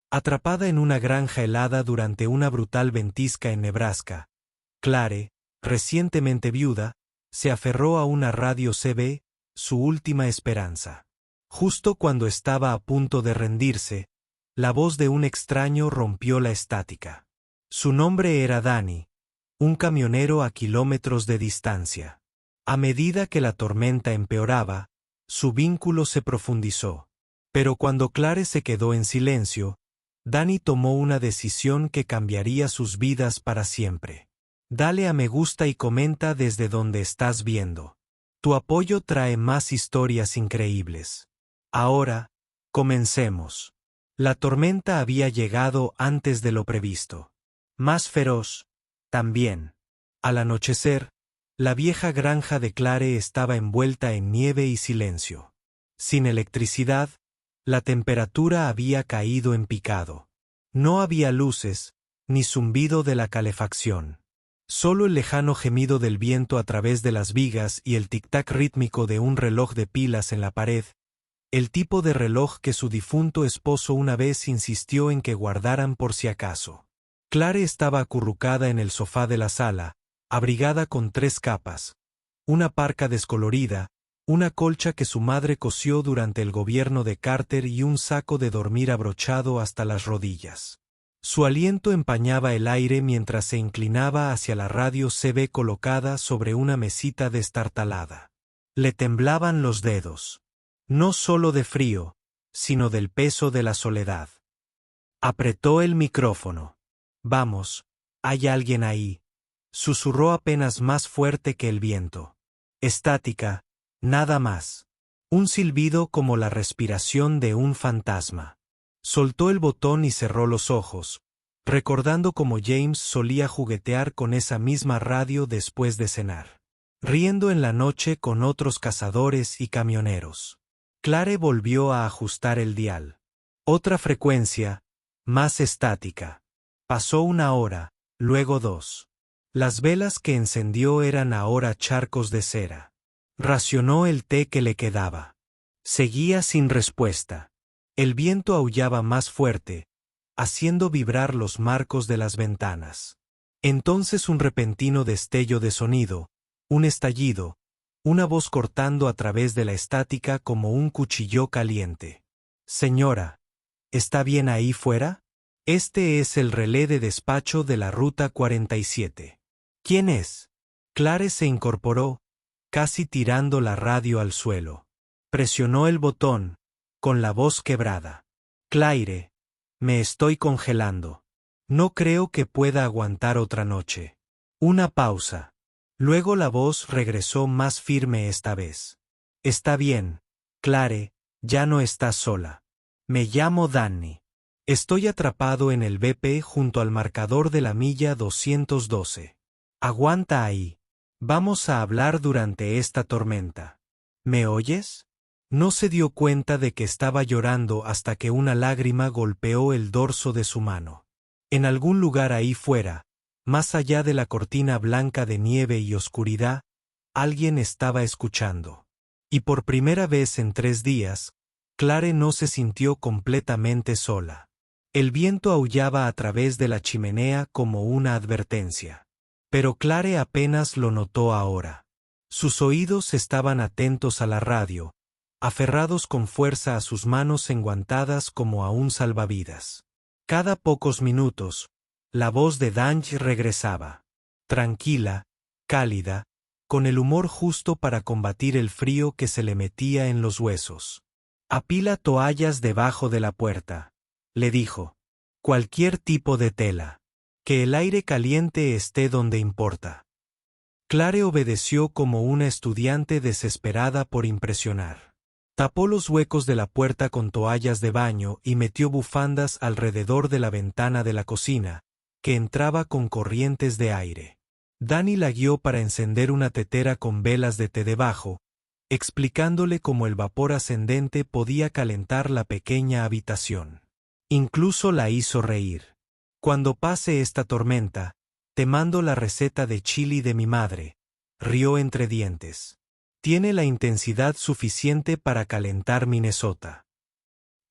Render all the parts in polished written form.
Atrapada en una granja helada durante una brutal ventisca en Nebraska, Clare, recientemente viuda, se aferró a una radio CB, su última esperanza. Justo cuando estaba a punto de rendirse, la voz de un extraño rompió la estática. Su nombre era Danny, un camionero a kilómetros de distancia. A medida que la tormenta empeoraba, su vínculo se profundizó. Pero cuando Clare se quedó en silencio, Danny tomó una decisión que cambiaría sus vidas para siempre. Dale a me gusta y comenta desde donde estás viendo. Tu apoyo trae más historias increíbles. Ahora, comencemos. La tormenta había llegado antes de lo previsto. Más feroz, también. Al anochecer, la vieja granja de Clare estaba envuelta en nieve y silencio. Sin electricidad, la temperatura había caído en picado. No había luces, ni zumbido de la calefacción. Solo el lejano gemido del viento a través de las vigas y el tic-tac rítmico de un reloj de pilas en la pared, el tipo de reloj que su difunto esposo una vez insistió en que guardaran por si acaso. Clare estaba acurrucada en el sofá de la sala, abrigada con 3 capas, una parca descolorida, una colcha que su madre cosió durante el gobierno de Carter y un saco de dormir abrochado hasta las rodillas. Su aliento empañaba el aire mientras se inclinaba hacia la radio CB colocada sobre una mesita destartalada. Le temblaban los dedos. No solo de frío, sino del peso de la soledad. Apretó el micrófono. «Vamos, hay alguien ahí», susurró apenas más fuerte que el viento. Estática, nada más. Un silbido como la respiración de un fantasma. Soltó el botón y cerró los ojos, recordando cómo James solía juguetear con esa misma radio después de cenar, riendo en la noche con otros cazadores y camioneros. Clare volvió a ajustar el dial. Otra frecuencia, más estática. Pasó 1 hora, luego 2. Las velas que encendió eran ahora charcos de cera. Racionó el té que le quedaba. Seguía sin respuesta. El viento aullaba más fuerte, haciendo vibrar los marcos de las ventanas. Entonces un repentino destello de sonido, un estallido, una voz cortando a través de la estática como un cuchillo caliente. «Señora, ¿está bien ahí fuera? Este es el relé de despacho de la Ruta 47. ¿Quién es?» Clare se incorporó, casi tirando la radio al suelo. Presionó el botón, con la voz quebrada. «Claire, me estoy congelando. No creo que pueda aguantar otra noche». Una pausa. Luego la voz regresó más firme esta vez. «Está bien, Clare, ya no estás sola. Me llamo Danny. Estoy atrapado en el BP junto al marcador de la milla 212. Aguanta ahí. Vamos a hablar durante esta tormenta. ¿Me oyes?» No se dio cuenta de que estaba llorando hasta que una lágrima golpeó el dorso de su mano. En algún lugar ahí fuera, más allá de la cortina blanca de nieve y oscuridad, alguien estaba escuchando. Y por primera vez en 3 días, Clare no se sintió completamente sola. El viento aullaba a través de la chimenea como una advertencia. Pero Clare apenas lo notó ahora. Sus oídos estaban atentos a la radio, aferrados con fuerza a sus manos enguantadas como a un salvavidas. Cada pocos minutos, la voz de Danny regresaba. Tranquila, cálida, con el humor justo para combatir el frío que se le metía en los huesos. «Apila toallas debajo de la puerta», le dijo. «Cualquier tipo de tela. Que el aire caliente esté donde importa». Clare obedeció como una estudiante desesperada por impresionar. Tapó los huecos de la puerta con toallas de baño y metió bufandas alrededor de la ventana de la cocina, que entraba con corrientes de aire. Danny la guió para encender una tetera con velas de té debajo, explicándole cómo el vapor ascendente podía calentar la pequeña habitación. Incluso la hizo reír. «Cuando pase esta tormenta, te mando la receta de chili de mi madre», rió entre dientes. «Tiene la intensidad suficiente para calentar Minnesota».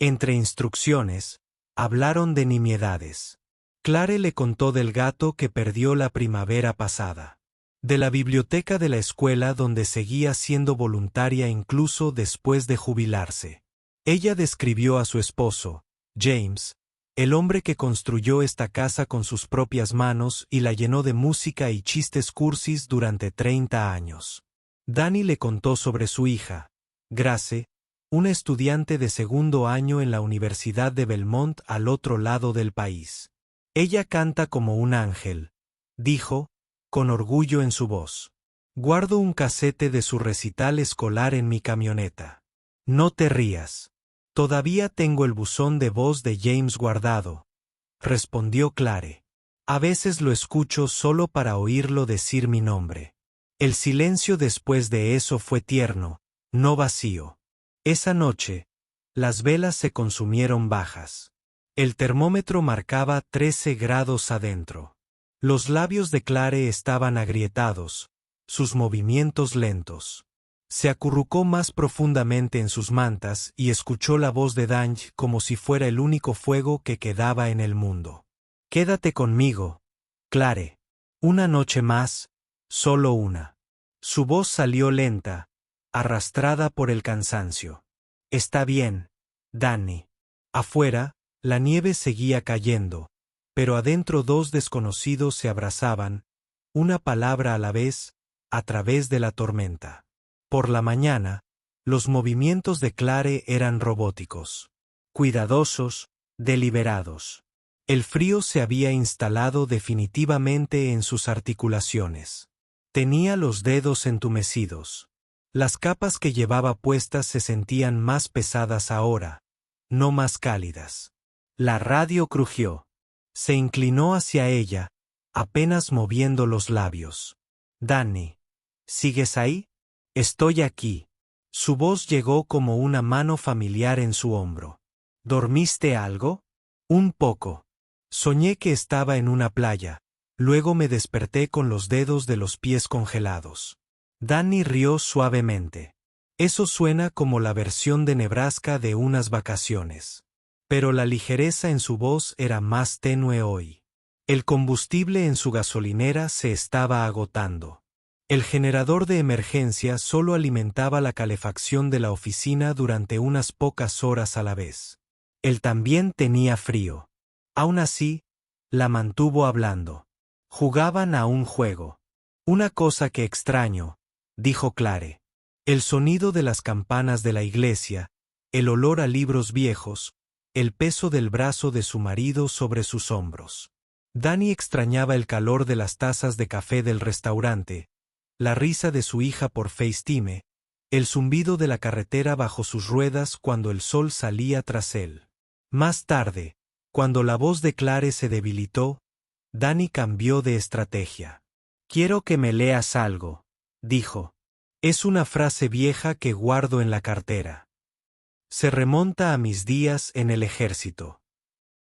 Entre instrucciones, Hablaron de nimiedades. Clare le contó del gato que perdió la primavera pasada. De la biblioteca de la escuela donde seguía siendo voluntaria incluso después de jubilarse. Ella describió a su esposo, James, el hombre que construyó esta casa con sus propias manos y la llenó de música y chistes cursis durante 30 años. Danny le contó sobre su hija, Grace, una estudiante de segundo año en la Universidad de Belmont al otro lado del país. Ella canta como un ángel, dijo, con orgullo en su voz. Guardo un casete de su recital escolar en mi camioneta. No te rías. Todavía tengo el buzón de voz de James guardado, respondió Clare. A veces lo escucho solo para oírlo decir mi nombre. El silencio después de eso fue tierno, no vacío. Esa noche, las velas se consumieron bajas. El termómetro marcaba 13 grados adentro. Los labios de Clare estaban agrietados, sus movimientos lentos. Se acurrucó más profundamente en sus mantas y escuchó la voz de Danny como si fuera el único fuego que quedaba en el mundo. Quédate conmigo, Clare. Una noche más, solo una. Su voz salió lenta, arrastrada por el cansancio. Está bien, Danny. Afuera, la nieve seguía cayendo, pero adentro dos desconocidos se abrazaban, una palabra a la vez, a través de la tormenta. Por la mañana, los movimientos de Clare eran robóticos, cuidadosos, deliberados. El frío se había instalado definitivamente en sus articulaciones. Tenía los dedos entumecidos. Las capas que llevaba puestas se sentían más pesadas ahora, no más cálidas. La radio crujió. Se inclinó hacia ella, apenas moviendo los labios. Danny, ¿sigues ahí? Estoy aquí. Su voz llegó como una mano familiar en su hombro. ¿Dormiste algo? Un poco. Soñé que estaba en una playa. Luego me desperté con los dedos de los pies congelados. Danny rió suavemente. Eso suena como la versión de Nebraska de unas vacaciones. Pero la ligereza en su voz era más tenue hoy. El combustible en su gasolinera se estaba agotando. El generador de emergencia solo alimentaba la calefacción de la oficina durante unas pocas horas a la vez. Él también tenía frío. Aún así, la mantuvo hablando. Jugaban a un juego. Una cosa que extraño, dijo Clare. El sonido de las campanas de la iglesia, el olor a libros viejos, el peso del brazo de su marido sobre sus hombros. Danny extrañaba el calor de las tazas de café del restaurante, la risa de su hija por FaceTime, el zumbido de la carretera bajo sus ruedas cuando el sol salía tras él. Más tarde, cuando la voz de Clare se debilitó, Danny cambió de estrategia. Quiero que me leas algo, dijo. Es una frase vieja que guardo en la cartera. Se remonta a mis días en el ejército.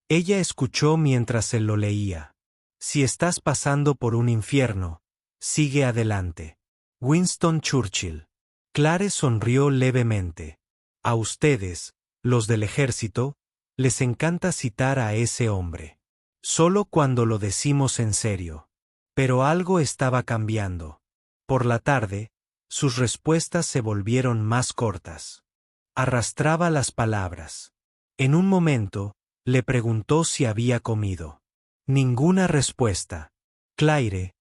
Ella escuchó mientras él lo leía. Si estás pasando por un infierno, sigue adelante. Winston Churchill. Clare sonrió levemente. A ustedes, los del ejército, les encanta citar a ese hombre. Solo cuando lo decimos en serio. Pero algo estaba cambiando. Por la tarde, sus respuestas se volvieron más cortas. Arrastraba las palabras. En un momento, le preguntó si había comido. Ninguna respuesta. Claire,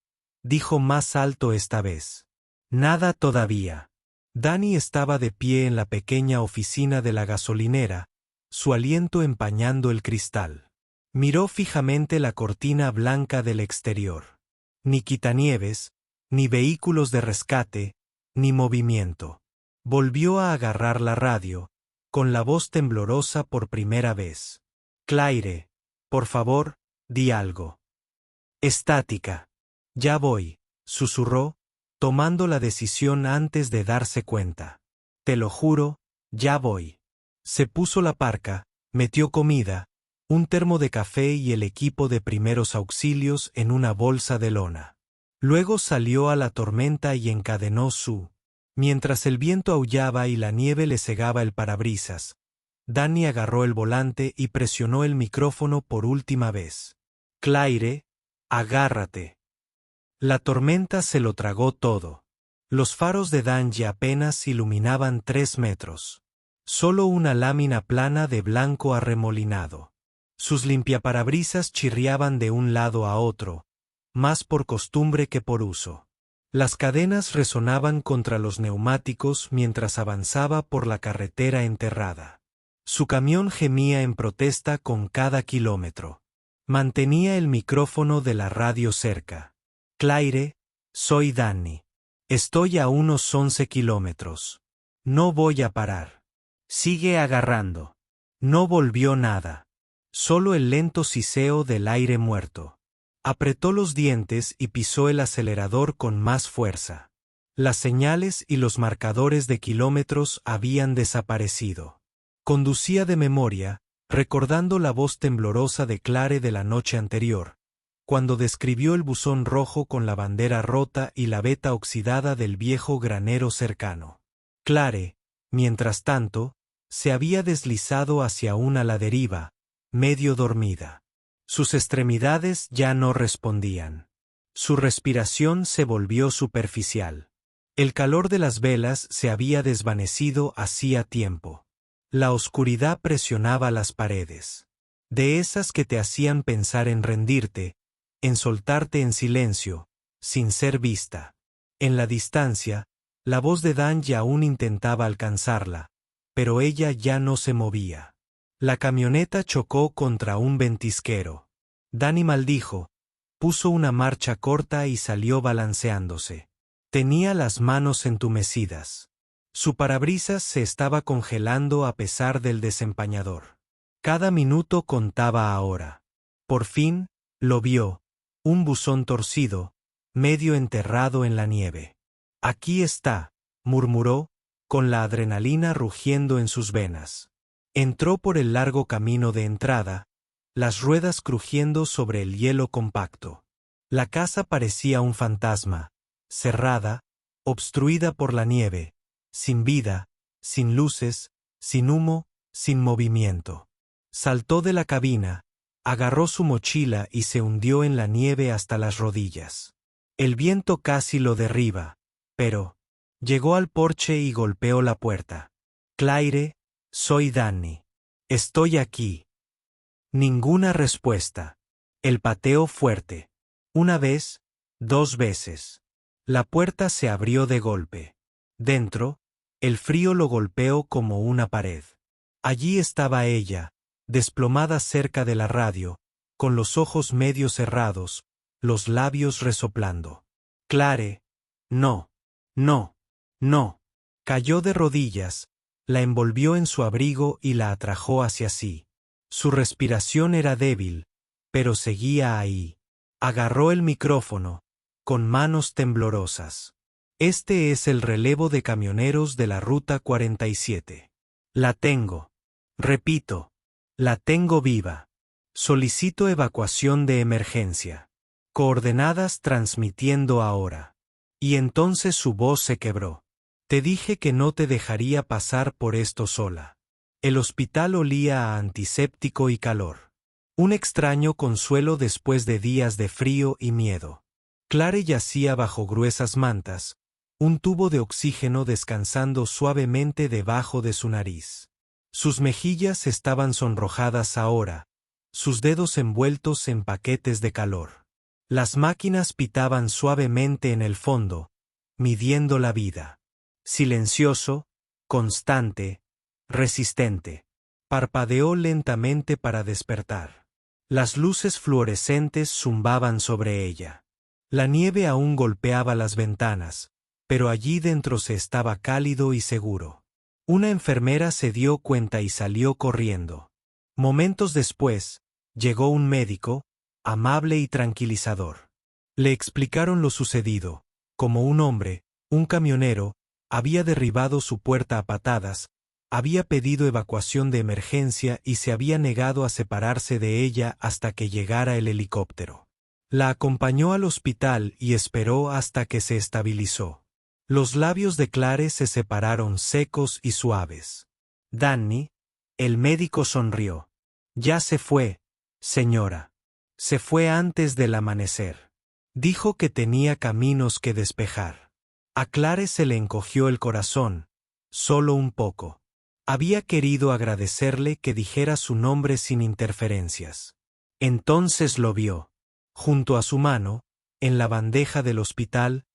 dijo más alto esta vez. Nada todavía. Danny estaba de pie en la pequeña oficina de la gasolinera, su aliento empañando el cristal. Miró fijamente la cortina blanca del exterior. Ni quitanieves, ni vehículos de rescate, ni movimiento. Volvió a agarrar la radio, con la voz temblorosa por primera vez. Claire, por favor, di algo. Estática. Ya voy, susurró, tomando la decisión antes de darse cuenta. Te lo juro, ya voy. Se puso la parca, metió comida, un termo de café y el equipo de primeros auxilios en una bolsa de lona. Luego salió a la tormenta y encadenó su. Mientras el viento aullaba y la nieve le cegaba el parabrisas, Danny agarró el volante y presionó el micrófono por última vez. Claire, agárrate. La tormenta se lo tragó todo. Los faros de Danny apenas iluminaban 3 metros. Solo una lámina plana de blanco arremolinado. Sus limpiaparabrisas chirriaban de un lado a otro, más por costumbre que por uso. Las cadenas resonaban contra los neumáticos mientras avanzaba por la carretera enterrada. Su camión gemía en protesta con cada kilómetro. Mantenía el micrófono de la radio cerca. Claire, soy Danny. Estoy a unos 11 kilómetros. No voy a parar. Sigue agarrando. No volvió nada. Solo el lento siseo del aire muerto. Apretó los dientes y pisó el acelerador con más fuerza. Las señales y los marcadores de kilómetros habían desaparecido. Conducía de memoria, recordando la voz temblorosa de Claire de la noche anterior, cuando describió el buzón rojo con la bandera rota y la veta oxidada del viejo granero cercano. Claire, mientras tanto, se había deslizado hacia una laderiva, medio dormida. Sus extremidades ya no respondían. Su respiración se volvió superficial. El calor de las velas se había desvanecido hacía tiempo. La oscuridad presionaba las paredes. De esas que te hacían pensar en rendirte, en soltarte en silencio, sin ser vista. En la distancia, la voz de Danny aún intentaba alcanzarla, pero ella ya no se movía. La camioneta chocó contra un ventisquero. Danny maldijo, puso una marcha corta y salió balanceándose. Tenía las manos entumecidas. Su parabrisas se estaba congelando a pesar del desempañador. Cada minuto contaba ahora. Por fin, lo vio, un buzón torcido, medio enterrado en la nieve. Aquí está, murmuró, con la adrenalina rugiendo en sus venas. Entró por el largo camino de entrada, las ruedas crujiendo sobre el hielo compacto. La casa parecía un fantasma, cerrada, obstruida por la nieve, sin vida, sin luces, sin humo, sin movimiento. Saltó de la cabina, agarró su mochila y se hundió en la nieve hasta las rodillas. El viento casi lo derriba, pero llegó al porche y golpeó la puerta. Claire, soy Danny. Estoy aquí. Ninguna respuesta. El pateo fuerte. Una vez, 2 veces. La puerta se abrió de golpe. Dentro, el frío lo golpeó como una pared. Allí estaba ella, desplomada cerca de la radio, con los ojos medio cerrados, los labios resoplando. Claire, no, no, no. Cayó de rodillas, la envolvió en su abrigo y la atrajo hacia sí. Su respiración era débil, pero seguía ahí. Agarró el micrófono, con manos temblorosas. Este es el relevo de camioneros de la Ruta 47. La tengo. Repito, la tengo viva. Solicito evacuación de emergencia. Coordenadas transmitiendo ahora. Y entonces su voz se quebró. Te dije que no te dejaría pasar por esto sola. El hospital olía a antiséptico y calor. Un extraño consuelo después de días de frío y miedo. Claire yacía bajo gruesas mantas, un tubo de oxígeno descansando suavemente debajo de su nariz. Sus mejillas estaban sonrojadas ahora, sus dedos envueltos en paquetes de calor. Las máquinas pitaban suavemente en el fondo, midiendo la vida. Silencioso, constante, resistente. Parpadeó lentamente para despertar. Las luces fluorescentes zumbaban sobre ella. La nieve aún golpeaba las ventanas, pero allí dentro se estaba cálido y seguro. Una enfermera se dio cuenta y salió corriendo. Momentos después, llegó un médico, amable y tranquilizador. Le explicaron lo sucedido, como un hombre, un camionero, había derribado su puerta a patadas, había pedido evacuación de emergencia y se había negado a separarse de ella hasta que llegara el helicóptero. La acompañó al hospital y esperó hasta que se estabilizó. Los labios de Claire se separaron secos y suaves. Danny, El médico sonrió. Ya se fue, señora. Se fue antes del amanecer. Dijo que tenía caminos que despejar. A Clare se le encogió el corazón, solo un poco. Había querido agradecerle que dijera su nombre sin interferencias. Entonces lo vio. Junto a su mano, en la bandeja del hospital,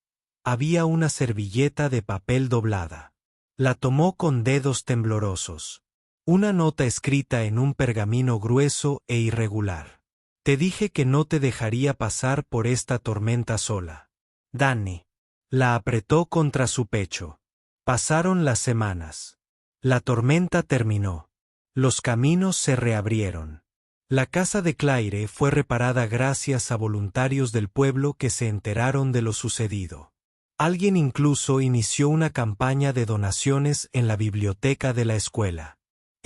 había una servilleta de papel doblada. La tomó con dedos temblorosos. Una nota escrita en un pergamino grueso e irregular. Te dije que no te dejaría pasar por esta tormenta sola. Danny. La apretó contra su pecho. Pasaron las semanas. La tormenta terminó. Los caminos se reabrieron. La casa de Claire fue reparada gracias a voluntarios del pueblo que se enteraron de lo sucedido. Alguien incluso inició una campaña de donaciones en la biblioteca de la escuela.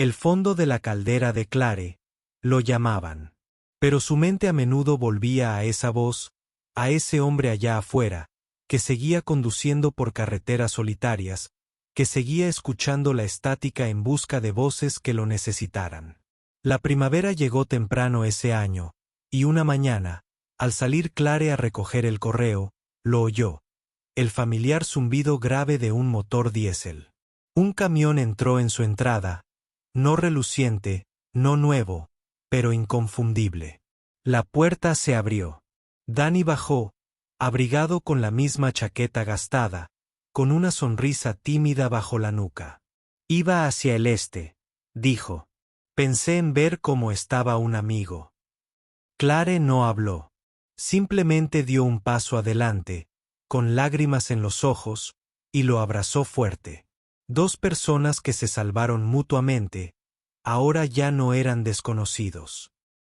El fondo de la caldera de Clare, lo llamaban. Pero su mente a menudo volvía a esa voz, a ese hombre allá afuera, que seguía conduciendo por carreteras solitarias, que seguía escuchando la estática en busca de voces que lo necesitaran. La primavera llegó temprano ese año, y una mañana, al salir Clare a recoger el correo, lo oyó. El familiar zumbido grave de un motor diésel. Un camión entró en su entrada, no reluciente, no nuevo, pero inconfundible. La puerta se abrió. Danny bajó, abrigado con la misma chaqueta gastada, con una sonrisa tímida bajo la nuca. Iba hacia el este, dijo. Pensé en ver cómo estaba un amigo. Clare no habló. Simplemente dio un paso adelante, con lágrimas en los ojos, y lo abrazó fuerte. Dos personas que se salvaron mutuamente, ahora ya no eran desconocidos.